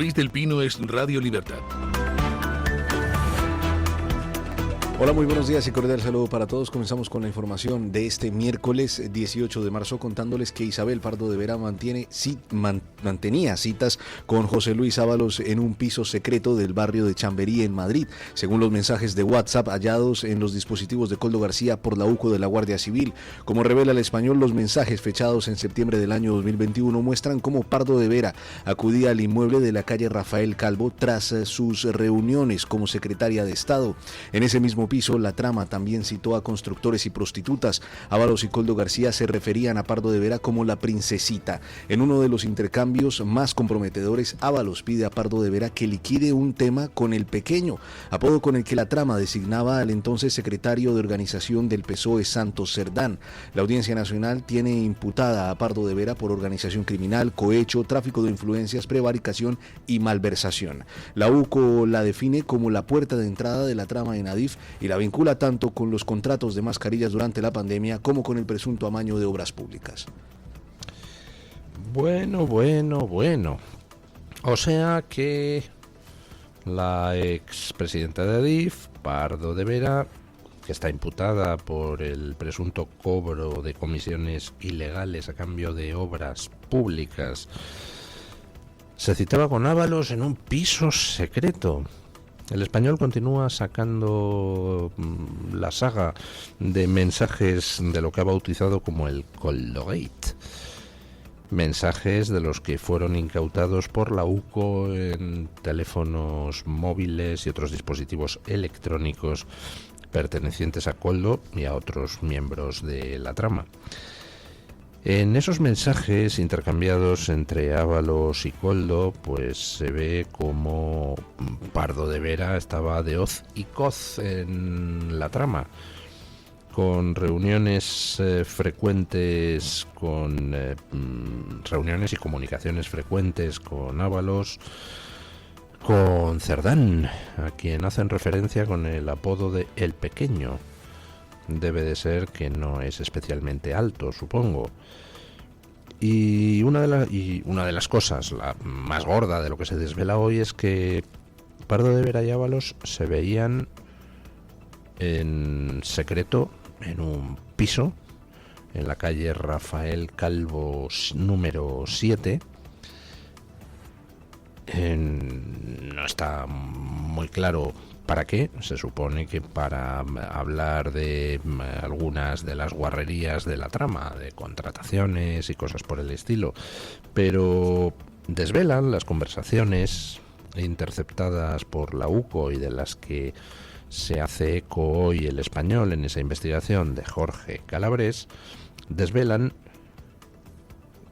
Ruiz del Pino es Radio Libertad. Hola, muy buenos días y cordial saludo para todos. Comenzamos con la información de este miércoles 18 de marzo, contándoles que Isabel Pardo de Vera mantenía citas con José Luis Ábalos en un piso secreto del barrio de Chamberí en Madrid, según los mensajes de WhatsApp hallados en los dispositivos de Koldo García por la UCO de la Guardia Civil. Como revela El Español, los mensajes fechados en septiembre del año 2021 muestran cómo Pardo de Vera acudía al inmueble de la calle Rafael Calvo tras sus reuniones como secretaria de Estado. En ese mismo piso, la trama también citó a constructores y prostitutas. Ábalos y Koldo García se referían a Pardo de Vera como la princesita. En uno de los intercambios más comprometedores, Ábalos pide a Pardo de Vera que liquide un tema con el Pequeño, apodo con el que la trama designaba al entonces secretario de organización del PSOE, Santos Cerdán. La Audiencia Nacional tiene imputada a Pardo de Vera por organización criminal, cohecho, tráfico de influencias, prevaricación y malversación. La UCO la define como la puerta de entrada de la trama en Adif y la vincula tanto con los contratos de mascarillas durante la pandemia como con el presunto amaño de obras públicas. Bueno. O sea que la expresidenta de Adif, Pardo de Vera, que está imputada por el presunto cobro de comisiones ilegales a cambio de obras públicas, se citaba con Ábalos en un piso secreto. El Español continúa sacando la saga de mensajes de lo que ha bautizado como el Koldogate. Mensajes de los que fueron incautados por la UCO en teléfonos móviles y otros dispositivos electrónicos pertenecientes a Koldo y a otros miembros de la trama. En esos mensajes intercambiados entre Ábalos y Koldo, pues se ve como Pardo de Vera estaba de hoz y coz en la trama, con reuniones frecuentes, con reuniones y comunicaciones frecuentes con Ábalos, con Cerdán, a quien hacen referencia con el apodo de El Pequeño. Debe de ser que no es especialmente alto, supongo. Y una de las cosas, la más gorda de lo que se desvela hoy, es que Pardo de Vera y Ábalos se veían en secreto en un piso en la calle Rafael Calvo número 7. No está muy claro para qué. Se supone que para hablar de algunas de las guarrerías de la trama, de contrataciones y cosas por el estilo, pero desvelan las conversaciones interceptadas por la UCO y de las que se hace eco hoy El Español en esa investigación de Jorge Calabres. Desvelan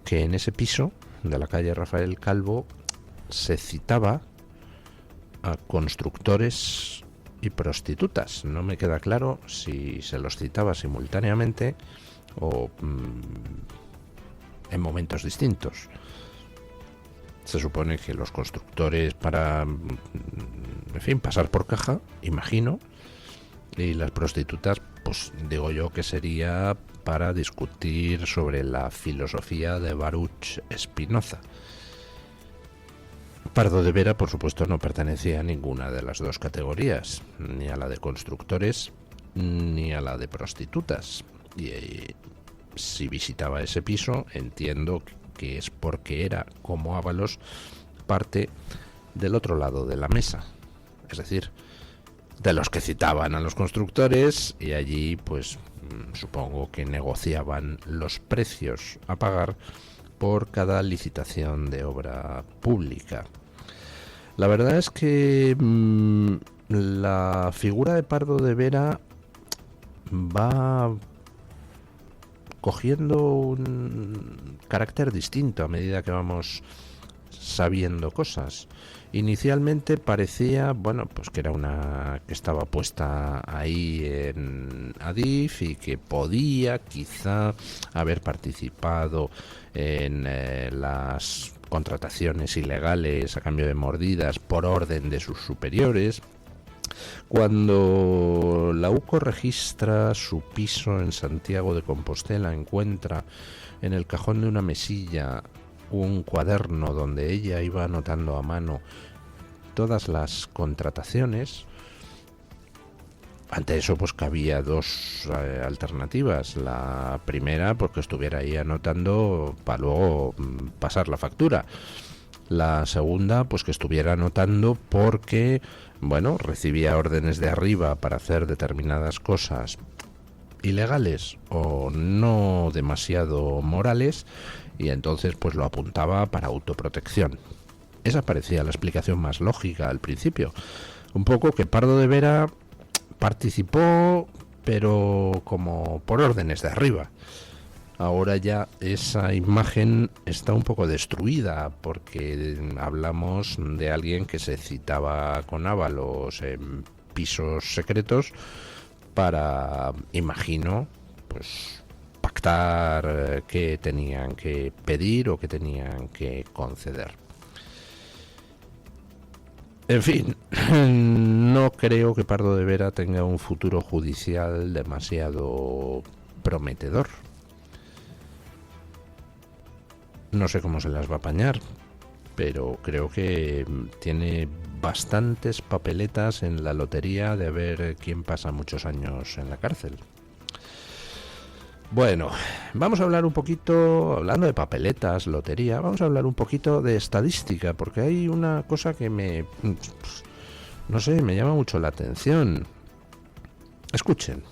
que en ese piso de la calle Rafael Calvo se citaba a constructores y prostitutas. No me queda claro si se los citaba simultáneamente o en momentos distintos. Se supone que los constructores para, en fin, pasar por caja, imagino, y las prostitutas, pues digo yo que sería para discutir sobre la filosofía de Baruch Spinoza. Pardo de Vera, por supuesto, no pertenecía a ninguna de las dos categorías, ni a la de constructores ni a la de prostitutas. Y si visitaba ese piso, entiendo que es porque era, como Ábalos, parte del otro lado de la mesa, es decir, de los que citaban a los constructores, y allí pues supongo que negociaban los precios a pagar por cada licitación de obra pública. La verdad es que la figura de Pardo de Vera va cogiendo un carácter distinto a medida que vamos sabiendo cosas. Inicialmente parecía, bueno, pues que era una que estaba puesta ahí en Adif y que podía quizá haber participado en las contrataciones ilegales a cambio de mordidas por orden de sus superiores. Cuando la UCO registra su piso en Santiago de Compostela, encuentra en el cajón de una mesilla un cuaderno donde ella iba anotando a mano todas las contrataciones. Ante eso, pues cabía dos alternativas. La primera, pues que estuviera ahí anotando para luego pasar la factura. La segunda, pues que estuviera anotando porque, bueno, recibía órdenes de arriba para hacer determinadas cosas ilegales o no demasiado morales, y entonces pues lo apuntaba para autoprotección. Esa parecía la explicación más lógica al principio. Un poco que Pardo de Vera participó, pero como por órdenes de arriba. Ahora ya esa imagen está un poco destruida, porque hablamos de alguien que se citaba con Ábalos en pisos secretos para, imagino, pues pactar qué tenían que pedir o qué tenían que conceder. En fin, no creo que Pardo de Vera tenga un futuro judicial demasiado prometedor. No sé cómo se las va a apañar, pero creo que tiene bastantes papeletas en la lotería de ver quién pasa muchos años en la cárcel. Bueno, vamos a hablar un poquito, hablando de papeletas, lotería, vamos a hablar un poquito de estadística, porque hay una cosa que me llama mucho la atención. Escuchen.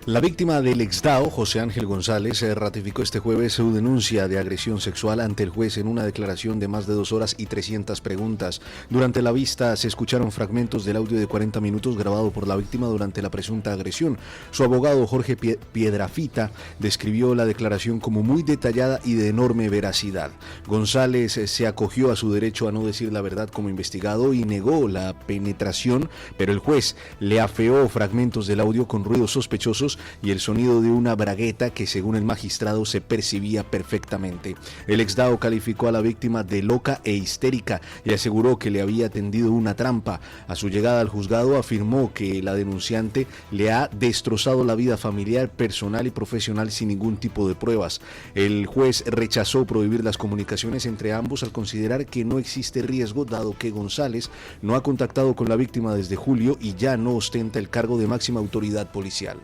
La víctima del exDAO, José Ángel González, ratificó este jueves su denuncia de agresión sexual ante el juez en una declaración de más de 2 horas y 300 preguntas. Durante la vista se escucharon fragmentos del audio de 40 minutos grabado por la víctima durante la presunta agresión. Su abogado, Jorge Piedrafita, describió la declaración como muy detallada y de enorme veracidad. González se acogió a su derecho a no decir la verdad como investigado y negó la penetración, pero el juez le afeó fragmentos del audio con ruidos sospechosos y el sonido de una bragueta que, según el magistrado, se percibía perfectamente. El exDAO calificó a la víctima de loca e histérica y aseguró que le había tendido una trampa. A su llegada al juzgado afirmó que la denunciante le ha destrozado la vida familiar, personal y profesional sin ningún tipo de pruebas. El juez rechazó prohibir las comunicaciones entre ambos al considerar que no existe riesgo, dado que González no ha contactado con la víctima desde julio y ya no ostenta el cargo de máxima autoridad policial.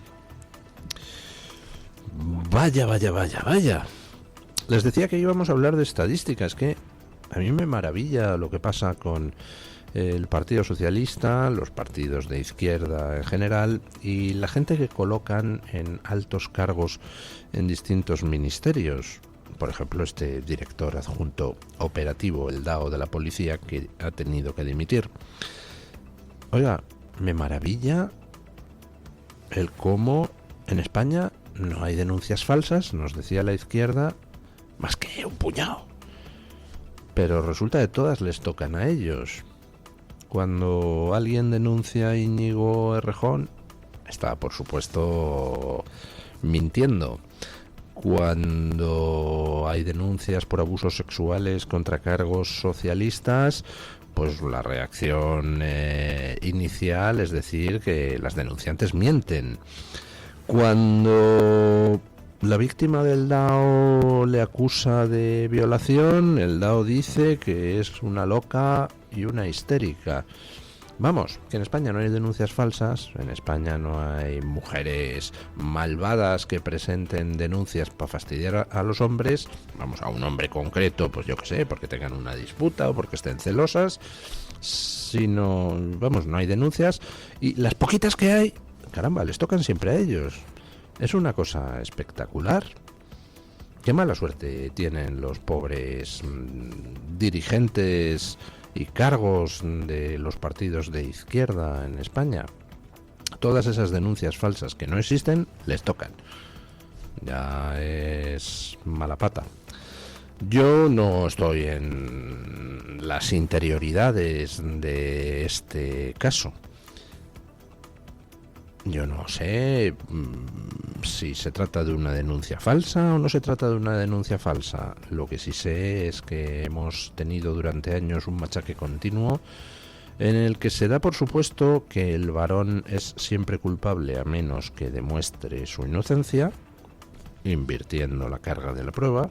Vaya. Les decía que íbamos a hablar de estadísticas, que a mí me maravilla lo que pasa con el Partido Socialista, los partidos de izquierda en general y la gente que colocan en altos cargos en distintos ministerios. Por ejemplo, este director adjunto operativo, el DAO de la policía, que ha tenido que dimitir. Oiga, me maravilla el cómo en España no hay denuncias falsas, nos decía la izquierda, más que un puñado. Pero resulta que todas les tocan a ellos. Cuando alguien denuncia a Íñigo Errejón, está, por supuesto, mintiendo. Cuando hay denuncias por abusos sexuales contra cargos socialistas, pues la reacción inicial es decir que las denunciantes mienten. Cuando la víctima del DAO le acusa de violación, el DAO dice que es una loca y una histérica. Vamos, que en España no hay denuncias falsas, en España no hay mujeres malvadas que presenten denuncias para fastidiar a los hombres, vamos, a un hombre concreto, pues yo qué sé, porque tengan una disputa o porque estén celosas, sino, vamos, no hay denuncias, y las poquitas que hay, caramba, les tocan siempre a ellos. Es una cosa espectacular. Qué mala suerte tienen los pobres dirigentes y cargos de los partidos de izquierda en España. Todas esas denuncias falsas que no existen, les tocan. Ya es mala pata. Yo no estoy en las interioridades de este caso. Yo no sé si se trata de una denuncia falsa o no se trata de una denuncia falsa. Lo que sí sé es que hemos tenido durante años un machaque continuo en el que se da por supuesto que el varón es siempre culpable a menos que demuestre su inocencia, invirtiendo la carga de la prueba.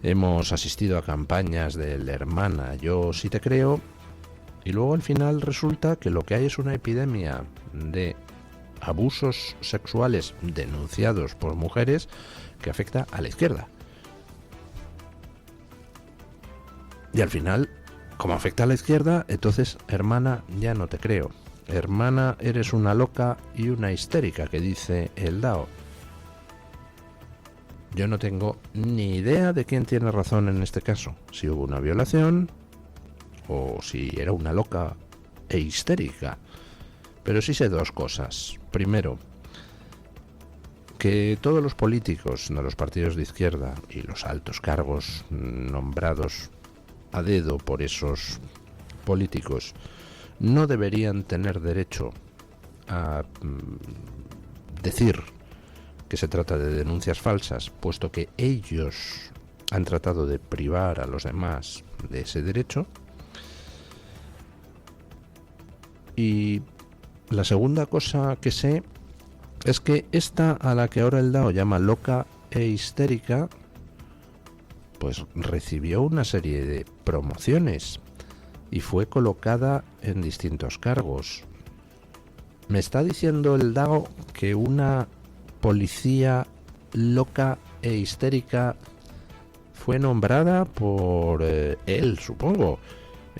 Hemos asistido a campañas del hermana, yo sí te creo, y luego al final resulta que lo que hay es una epidemia de abusos sexuales denunciados por mujeres que afecta a la izquierda. Y al final, como afecta a la izquierda, entonces, hermana, ya no te creo. Hermana, eres una loca y una histérica, que dice el Dao. Yo no tengo ni idea de quién tiene razón en este caso, si hubo una violación o si era una loca e histérica. Pero sí sé dos cosas. Primero, que todos los políticos de los partidos de izquierda y los altos cargos nombrados a dedo por esos políticos no deberían tener derecho a decir que se trata de denuncias falsas, puesto que ellos han tratado de privar a los demás de ese derecho. Y la segunda cosa que sé es que esta, a la que ahora el Dao llama loca e histérica, pues recibió una serie de promociones y fue colocada en distintos cargos. Me está diciendo el Dao que una policía loca e histérica fue nombrada por él, supongo,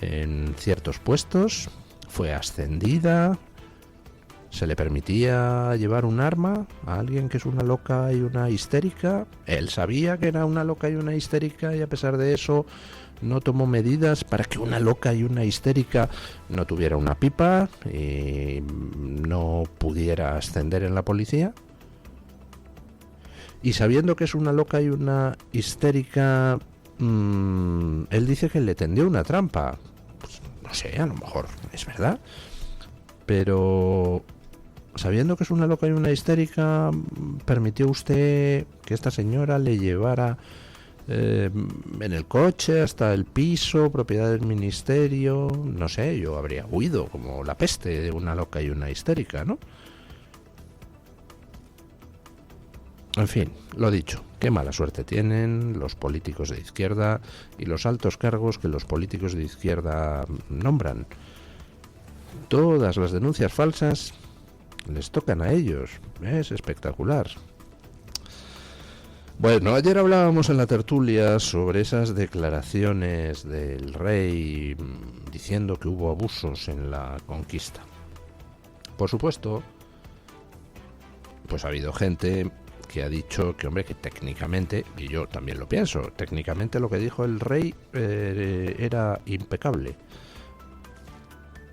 en ciertos puestos, fue ascendida, se le permitía llevar un arma a alguien que es una loca y una histérica. Él sabía que era una loca y una histérica y a pesar de eso no tomó medidas para que una loca y una histérica no tuviera una pipa y no pudiera ascender en la policía. Y sabiendo que es una loca y una histérica, él dice que le tendió una trampa. Pues, no sé, a lo mejor es verdad. Pero sabiendo que es una loca y una histérica, ¿permitió usted que esta señora le llevara en el coche hasta el piso, propiedad del ministerio? No sé, yo habría huido como la peste de una loca y una histérica, ¿no? En fin, lo dicho, qué mala suerte tienen los políticos de izquierda y los altos cargos que los políticos de izquierda nombran. Todas las denuncias falsas les tocan a ellos. Es espectacular. Bueno, ayer hablábamos en la tertulia sobre esas declaraciones del rey diciendo que hubo abusos en la conquista. Por supuesto, pues ha habido gente que ha dicho que, hombre, que técnicamente, y yo también lo pienso, técnicamente lo que dijo el rey era impecable.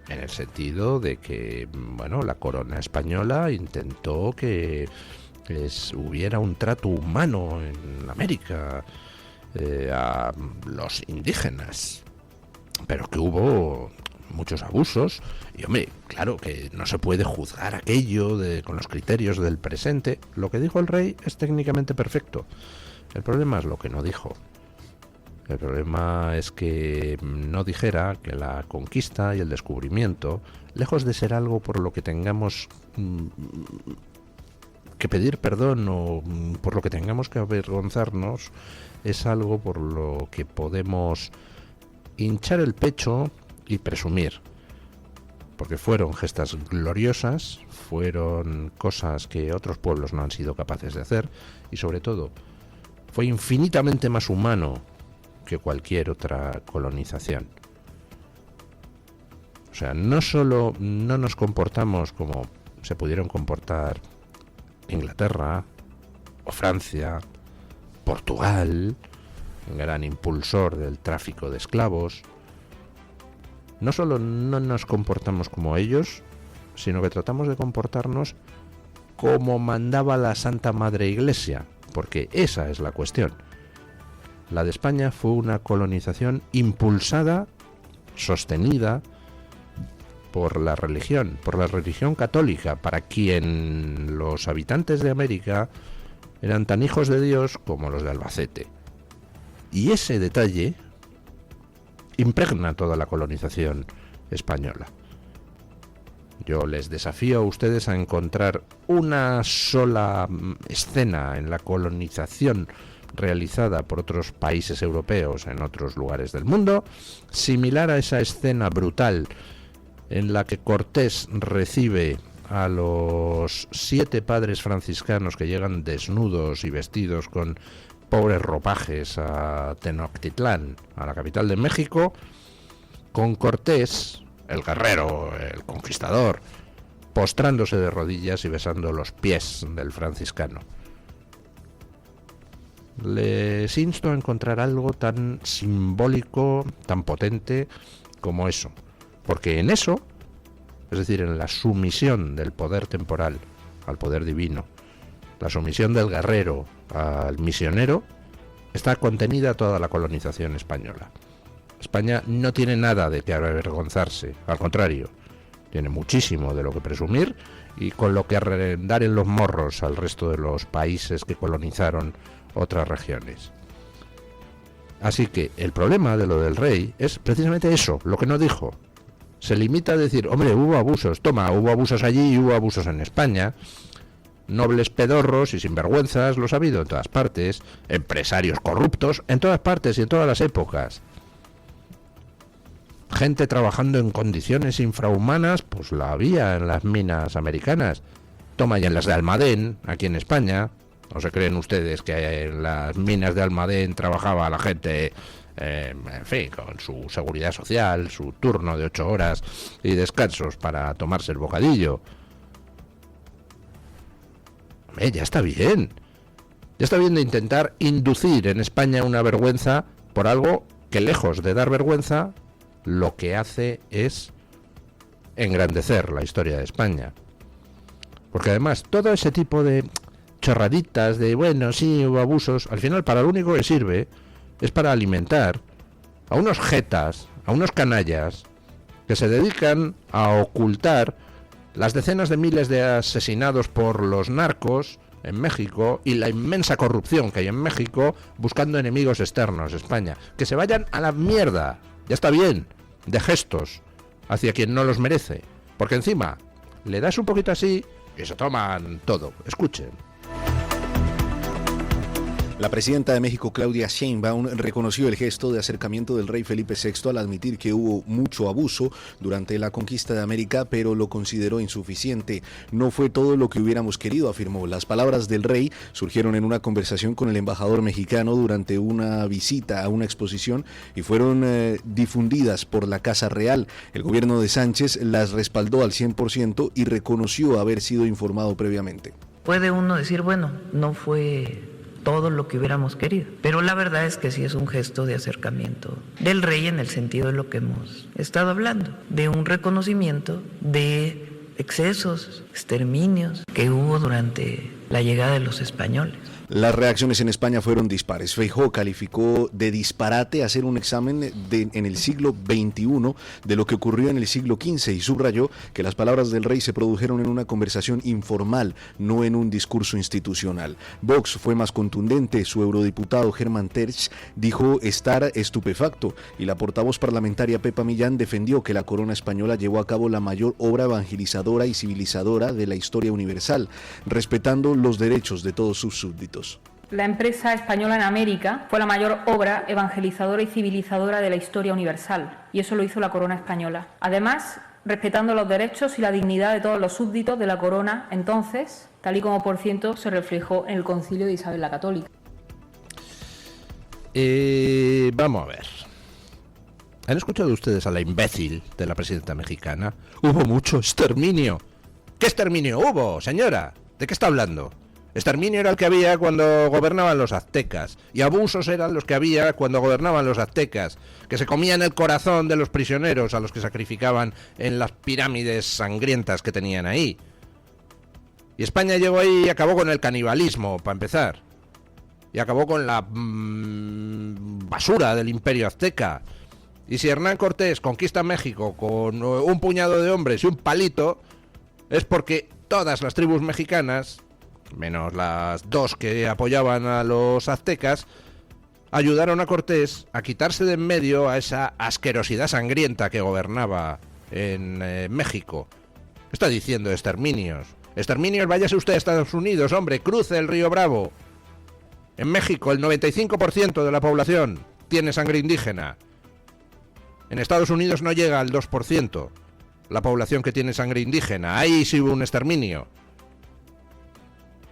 En el sentido de que, bueno, la corona española intentó que hubiera un trato humano en América a los indígenas, pero que hubo muchos abusos y, hombre, claro que no se puede juzgar aquello con los criterios del presente. Lo que dijo el rey es técnicamente perfecto. El problema es lo que no dijo. El problema es que no dijera que la conquista y el descubrimiento, lejos de ser algo por lo que tengamos que pedir perdón o por lo que tengamos que avergonzarnos, es algo por lo que podemos hinchar el pecho y presumir, porque fueron gestas gloriosas, fueron cosas que otros pueblos no han sido capaces de hacer y sobre todo fue infinitamente más humano que cualquier otra colonización. O sea, no solo no nos comportamos como se pudieron comportar Inglaterra o Francia, Portugal, un gran impulsor del tráfico de esclavos. No solo no nos comportamos como ellos, sino que tratamos de comportarnos como mandaba la Santa Madre Iglesia, porque esa es la cuestión. La de España fue una colonización impulsada, sostenida por la religión católica, para quien los habitantes de América eran tan hijos de Dios como los de Albacete. Y ese detalle impregna toda la colonización española. Yo les desafío a ustedes a encontrar una sola escena en la colonización realizada por otros países europeos en otros lugares del mundo, similar a esa escena brutal en la que Cortés recibe a los 7 padres franciscanos que llegan desnudos y vestidos con pobres ropajes a Tenochtitlán, a la capital de México, con Cortés, el guerrero, el conquistador, postrándose de rodillas y besando los pies del franciscano. Les insto a encontrar algo tan simbólico, tan potente como eso, porque en eso, es decir, en la sumisión del poder temporal al poder divino, la sumisión del guerrero al misionero, está contenida toda la colonización española. España no tiene nada de que avergonzarse, al contrario, tiene muchísimo de lo que presumir y con lo que arrendar en los morros al resto de los países que colonizaron otras regiones. Así que el problema de lo del rey es precisamente eso, lo que no dijo. Se limita a decir, hombre, hubo abusos, toma, hubo abusos allí y hubo abusos en España. Nobles pedorros y sinvergüenzas los ha habido en todas partes, empresarios corruptos en todas partes y en todas las épocas. Gente trabajando en condiciones infrahumanas, pues la había en las minas americanas. Toma, ya en las de Almadén, aquí en España. ¿No se creen ustedes que en las minas de Almadén trabajaba la gente, en fin, con su seguridad social, su turno de 8 horas y descansos para tomarse el bocadillo? Ya está bien. Ya está bien de intentar inducir en España una vergüenza por algo que, lejos de dar vergüenza, lo que hace es engrandecer la historia de España. Porque además todo ese tipo de chorraditas de, bueno, sí, hubo abusos, al final para lo único que sirve es para alimentar a unos jetas, a unos canallas que se dedican a ocultar las decenas de miles de asesinados por los narcos en México y la inmensa corrupción que hay en México, buscando enemigos externos, España. Que se vayan a la mierda, ya está bien, de gestos hacia quien no los merece, porque encima le das un poquito así y se toman todo. Escuchen. La presidenta de México, Claudia Sheinbaum, reconoció el gesto de acercamiento del rey Felipe VI al admitir que hubo mucho abuso durante la conquista de América, pero lo consideró insuficiente. No fue todo lo que hubiéramos querido, afirmó. Las palabras del rey surgieron en una conversación con el embajador mexicano durante una visita a una exposición y fueron difundidas por la Casa Real. El gobierno de Sánchez las respaldó al 100% y reconoció haber sido informado previamente. Puede uno decir, bueno, no fue todo lo que hubiéramos querido, pero la verdad es que sí es un gesto de acercamiento del rey en el sentido de lo que hemos estado hablando, de un reconocimiento de excesos, exterminios que hubo durante la llegada de los españoles. Las reacciones en España fueron dispares. Feijóo calificó de disparate hacer un examen en el siglo XXI de lo que ocurrió en el siglo XV y subrayó que las palabras del rey se produjeron en una conversación informal, no en un discurso institucional. Vox fue más contundente. Su eurodiputado Germán Terch dijo estar estupefacto y la portavoz parlamentaria Pepa Millán defendió que la corona española llevó a cabo la mayor obra evangelizadora y civilizadora de la historia universal, respetando los derechos de todos sus súbditos. La empresa española en América fue la mayor obra evangelizadora y civilizadora de la historia universal, y eso lo hizo la corona española. Además, respetando los derechos y la dignidad de todos los súbditos de la corona entonces, tal y como por cierto se reflejó en el concilio de Isabel la Católica. Vamos a ver. ¿Han escuchado ustedes a la imbécil de la presidenta mexicana? Hubo mucho exterminio. ¿Qué exterminio hubo, señora? ¿De qué está hablando? Exterminio era el que había cuando gobernaban los aztecas, y abusos eran los que había cuando gobernaban los aztecas, que se comían el corazón de los prisioneros a los que sacrificaban en las pirámides sangrientas que tenían ahí. Y España llegó ahí y acabó con el canibalismo, para empezar. Y acabó con la basura del imperio azteca. Y si Hernán Cortés conquista México con un puñado de hombres y un palito, es porque todas las tribus mexicanas, menos las 2 que apoyaban a los aztecas, ayudaron a Cortés a quitarse de en medio a esa asquerosidad sangrienta que gobernaba en México. Está diciendo exterminios. Exterminios, váyase usted a Estados Unidos, hombre, cruce el río Bravo. En México el 95% de la población tiene sangre indígena. En Estados Unidos no llega al 2% la población que tiene sangre indígena. Ahí sí hubo un exterminio.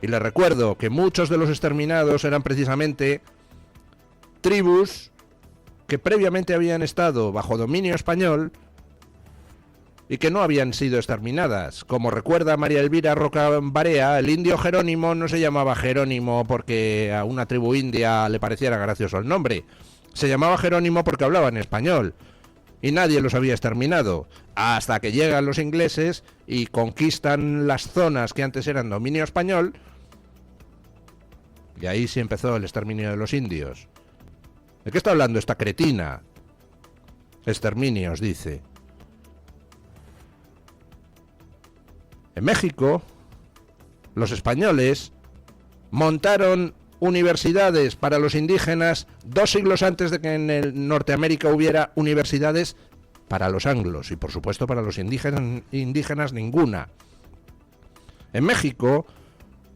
Y les recuerdo que muchos de los exterminados eran precisamente tribus que previamente habían estado bajo dominio español y que no habían sido exterminadas. Como recuerda María Elvira Roca Barea, el indio Jerónimo no se llamaba Jerónimo porque a una tribu india le pareciera gracioso el nombre. Se llamaba Jerónimo porque hablaba en español. Y nadie los había exterminado, hasta que llegan los ingleses y conquistan las zonas que antes eran dominio español, y ahí sí empezó el exterminio de los indios. ¿De qué está hablando esta cretina? Exterminios, dice. En México, los españoles montaron universidades para los indígenas 2 siglos antes de que en el Norteamérica hubiera universidades para los anglos y por supuesto para los indígenas ninguna. En México,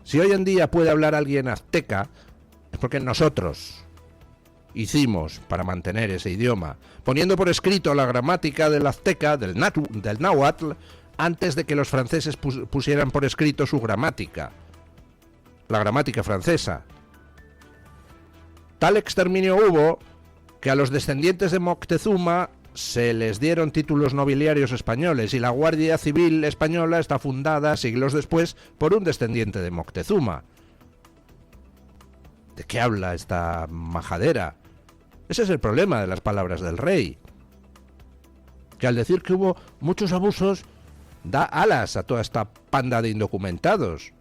si hoy en día puede hablar alguien azteca, es porque nosotros hicimos para mantener ese idioma, poniendo por escrito la gramática del azteca, del náhuatl, antes de que los franceses pusieran por escrito su gramática, la gramática francesa. Tal exterminio hubo que a los descendientes de Moctezuma se les dieron títulos nobiliarios españoles y la Guardia Civil Española está fundada siglos después por un descendiente de Moctezuma. ¿De qué habla esta majadera? Ese es el problema de las palabras del rey, que al decir que hubo muchos abusos da alas a toda esta panda de indocumentados,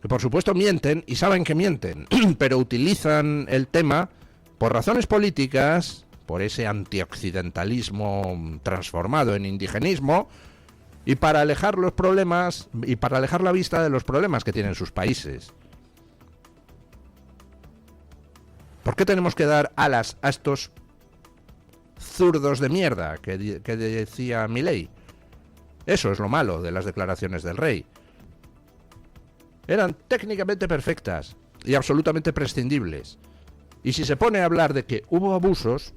que por supuesto mienten y saben que mienten, pero utilizan el tema por razones políticas, por ese antioccidentalismo transformado en indigenismo, y para alejar los problemas y para alejar la vista de los problemas que tienen sus países. ¿Por qué tenemos que dar alas a estos zurdos de mierda que decía Milei? Eso es lo malo de las declaraciones del rey. Eran técnicamente perfectas y absolutamente prescindibles. Y si se pone a hablar de que hubo abusos,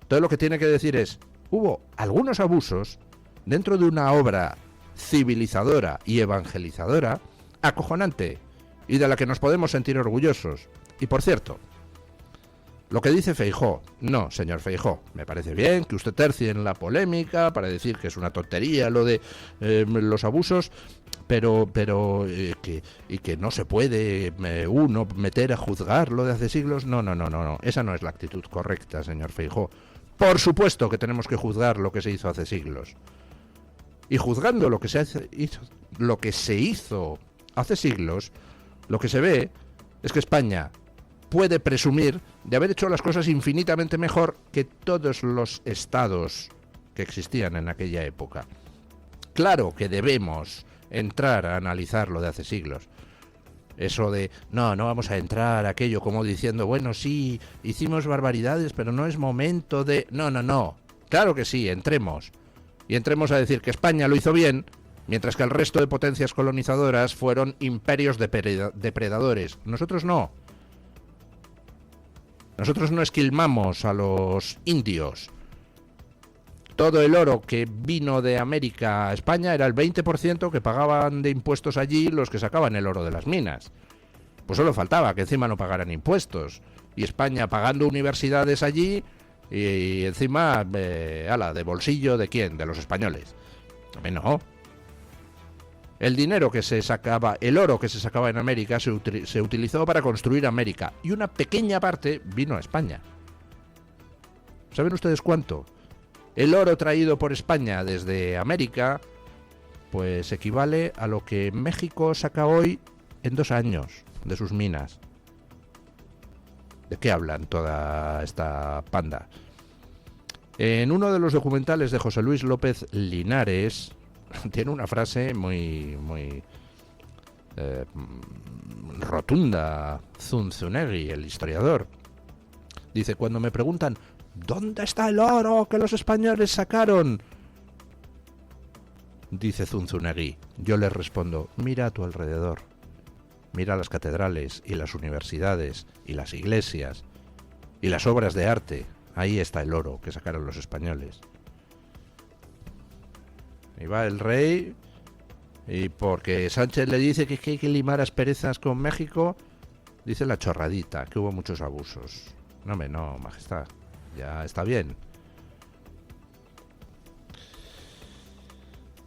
todo lo que tiene que decir es, hubo algunos abusos dentro de una obra civilizadora y evangelizadora acojonante y de la que nos podemos sentir orgullosos. Y por cierto, lo que dice Feijóo, no, señor Feijóo, me parece bien que usted tercie en la polémica para decir que es una tontería lo de los abusos, pero que no se puede uno meter a juzgar lo de hace siglos. No, esa no es la actitud correcta, señor Feijóo. Por supuesto que tenemos que juzgar lo que se hizo hace siglos. Y juzgando lo que se hizo hace siglos, lo que se ve es que España puede presumir de haber hecho las cosas infinitamente mejor que todos los estados que existían en aquella época. Claro que debemos entrar a analizar lo de hace siglos. Eso de, no vamos a entrar a aquello como diciendo, bueno, sí, hicimos barbaridades, pero no es momento de... No. Claro que sí, entremos. Y entremos a decir que España lo hizo bien, mientras que el resto de potencias colonizadoras fueron imperios depredadores. Nosotros no. Nosotros no esquilmamos a los indios. Todo el oro que vino de América a España era el 20% que pagaban de impuestos allí los que sacaban el oro de las minas. Pues solo faltaba que encima no pagaran impuestos. Y España pagando universidades allí y encima, de bolsillo ¿de quién? De los españoles. No. El dinero que se sacaba, el oro que se sacaba en América se utilizó para construir América y una pequeña parte vino a España. ¿Saben ustedes cuánto? El oro traído por España desde América pues equivale a lo que México saca hoy en 2 años de sus minas. ¿De qué hablan toda esta panda? En uno de los documentales de José Luis López Linares tiene una frase muy rotunda, Zunzunegui, el historiador. Dice, cuando me preguntan ¿dónde está el oro que los españoles sacaron? dice Zunzunegui. Yo le respondo, mira a tu alrededor. Mira las catedrales y las universidades y las iglesias y las obras de arte. Ahí está el oro que sacaron los españoles. Y va el rey, y porque Sánchez le dice que hay que limar asperezas con México, dice la chorradita, que hubo muchos abusos. No, majestad, ya está bien.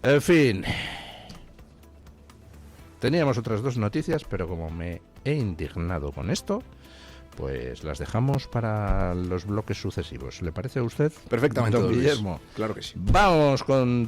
En fin, teníamos otras dos noticias, pero como me he indignado con esto, pues las dejamos para los bloques sucesivos. ¿Le parece a usted? Perfectamente, don Luis. Guillermo. Claro que sí. Vamos con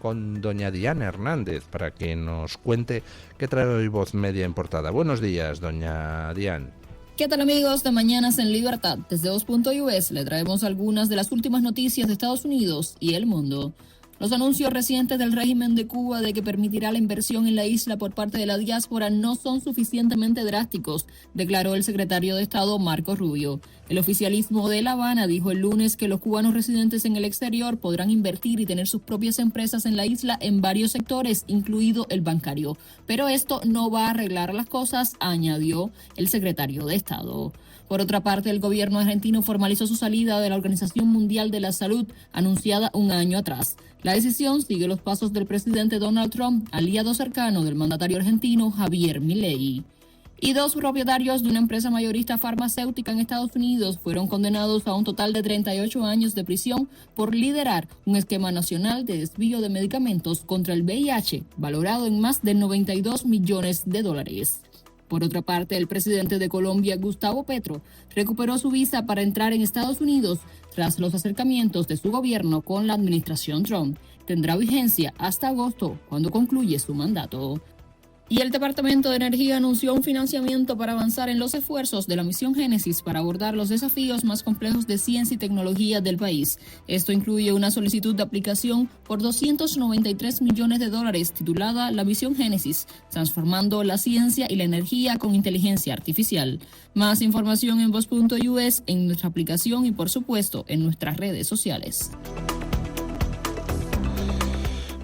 con doña Diana Hernández, para que nos cuente qué trae hoy Voz Media en portada. Buenos días, doña Diana. ¿Qué tal, amigos de Mañanas en Libertad? Desde Voz.us le traemos algunas de las últimas noticias de Estados Unidos y el mundo. Los anuncios recientes del régimen de Cuba de que permitirá la inversión en la isla por parte de la diáspora no son suficientemente drásticos, declaró el secretario de Estado Marco Rubio. El oficialismo de La Habana dijo el lunes que los cubanos residentes en el exterior podrán invertir y tener sus propias empresas en la isla en varios sectores, incluido el bancario. Pero esto no va a arreglar las cosas, añadió el secretario de Estado. Por otra parte, el gobierno argentino formalizó su salida de la Organización Mundial de la Salud, anunciada un año atrás. La decisión sigue los pasos del presidente Donald Trump, aliado cercano del mandatario argentino Javier Milei. Y dos propietarios de una empresa mayorista farmacéutica en Estados Unidos fueron condenados a un total de 38 años de prisión por liderar un esquema nacional de desvío de medicamentos contra el VIH, valorado en más de $92 millones. Por otra parte, el presidente de Colombia, Gustavo Petro, recuperó su visa para entrar en Estados Unidos tras los acercamientos de su gobierno con la administración Trump. Tendrá vigencia hasta agosto, cuando concluye su mandato. Y el Departamento de Energía anunció un financiamiento para avanzar en los esfuerzos de la misión Génesis para abordar los desafíos más complejos de ciencia y tecnología del país. Esto incluye una solicitud de aplicación por $293 millones titulada La Misión Génesis, transformando la ciencia y la energía con inteligencia artificial. Más información en Voz.us, en nuestra aplicación y, por supuesto, en nuestras redes sociales.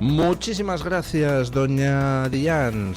Muchísimas gracias, doña Diane.